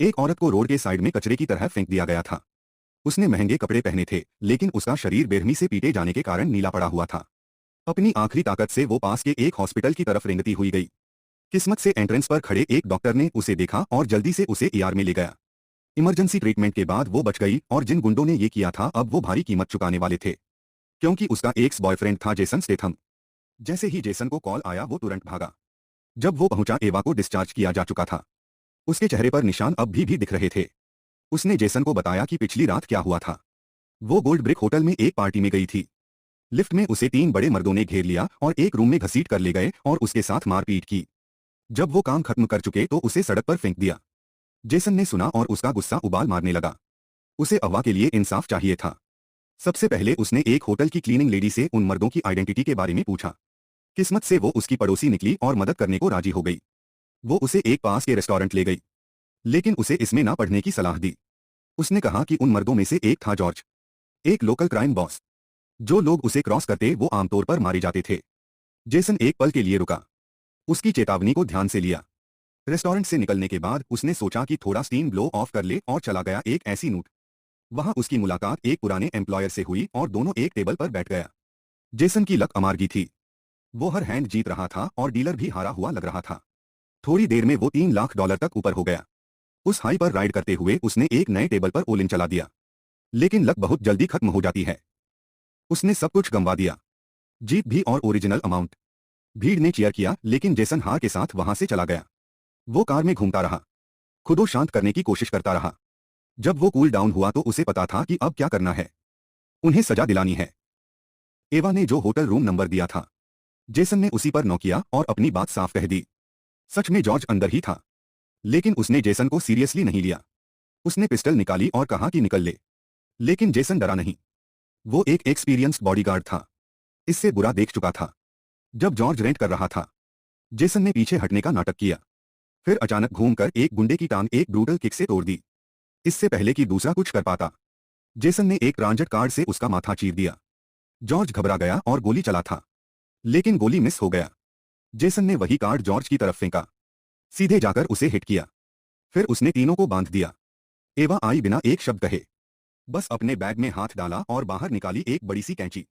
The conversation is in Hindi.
एक औरत को रोड के साइड में कचरे की तरह फेंक दिया गया था। उसने महंगे कपड़े पहने थे, लेकिन उसका शरीर बेरहमी से पीटे जाने के कारण नीला पड़ा हुआ था। अपनी आखिरी ताकत से वो पास के एक हॉस्पिटल की तरफ रेंगती हुई गई। किस्मत से एंट्रेंस पर खड़े एक डॉक्टर ने उसे देखा और जल्दी से उसे ईआर में ले गया। इमरजेंसी ट्रीटमेंट के बाद वो बच गई और जिन गुंडों ने ये किया था अब वो भारी कीमत चुकाने वाले थे, क्योंकि उसका एक्स बॉयफ्रेंड था जेसन स्टेथम। जैसे ही जेसन को कॉल आया वो तुरंत भागा। जब वो पहुंचा एवा को डिस्चार्ज किया जा चुका था। उसके चेहरे पर निशान अब भी दिख रहे थे। उसने जेसन को बताया कि पिछली रात क्या हुआ था। वो गोल्ड ब्रिक होटल में एक पार्टी में गई थी। लिफ्ट में उसे 3 बड़े मर्दों ने घेर लिया और एक रूम में घसीट कर ले गए और उसके साथ मारपीट की। जब वो काम खत्म कर चुके तो उसे सड़क पर फेंक दिया। जेसन ने सुना और उसका गुस्सा उबाल मारने लगा। उसे अव्वा के लिए इंसाफ चाहिए था। सबसे पहले उसने एक होटल की क्लीनिंग लेडी से उन मर्दों की आइडेंटिटी के बारे में पूछा। किस्मत से वो उसकी पड़ोसी निकली और मदद करने को राजी हो गई। वो उसे एक पास के रेस्टोरेंट ले गई, लेकिन उसे इसमें ना पढ़ने की सलाह दी। उसने कहा कि उन मर्दों में से एक था जॉर्ज, एक लोकल क्राइम बॉस। जो लोग उसे क्रॉस करते वो आमतौर पर मारे जाते थे। जेसन एक पल के लिए रुका, उसकी चेतावनी को ध्यान से लिया। रेस्टोरेंट से निकलने के बाद उसने सोचा कि थोड़ा स्टीम ब्लो ऑफ कर ले और चला गया एक ऐसी नोट। वहां उसकी मुलाकात एक पुराने एम्प्लॉयर से हुई और दोनों एक टेबल पर बैठ गया। जेसन की लक अमारगी थी। वो हर हैंड जीत रहा था और डीलर भी हारा हुआ लग रहा था। थोड़ी देर में वो $3 लाख तक ऊपर हो गया। उस हाई पर राइड करते हुए उसने एक नए टेबल पर ओलिन चला दिया। लेकिन लक बहुत जल्दी खत्म हो जाती है। उसने सब कुछ गंवा दिया, जीत भी और ओरिजिनल अमाउंट। भीड़ ने चीयर किया, लेकिन जेसन हार के साथ वहां से चला गया। वो कार में घूमता रहा, खुद को शांत करने की कोशिश करता रहा। जब वो कूल डाउन हुआ तो उसे पता था कि अब क्या करना है। उन्हें सजा दिलानी है। एवा ने जो होटल रूम नंबर दिया था, जेसन ने उसी पर नॉक किया और अपनी बात साफ कह दी। सच में जॉर्ज अंदर ही था, लेकिन उसने जेसन को सीरियसली नहीं लिया। उसने पिस्टल निकाली और कहा कि निकल ले, लेकिन जेसन डरा नहीं। वो एक एक्सपीरियंस्ड बॉडीगार्ड था, इससे बुरा देख चुका था। जब जॉर्ज रेंट कर रहा था, जेसन ने पीछे हटने का नाटक किया, फिर अचानक घूमकर एक गुंडे की टांग एक ब्रूटल किक से तोड़ दी। इससे पहले कि दूसरा कुछ कर पाता, जेसन ने एक ट्रांजिट कार्ड से उसका माथा चीर दिया। जॉर्ज घबरा गया और गोली चला था, लेकिन गोली मिस हो गया। जेसन ने वही कार्ड जॉर्ज की तरफ फेंका, सीधे जाकर उसे हिट किया। फिर उसने तीनों को बांध दिया। एवा आई बिना एक शब्द कहे, बस अपने बैग में हाथ डाला और बाहर निकाली एक बड़ी सी कैंची।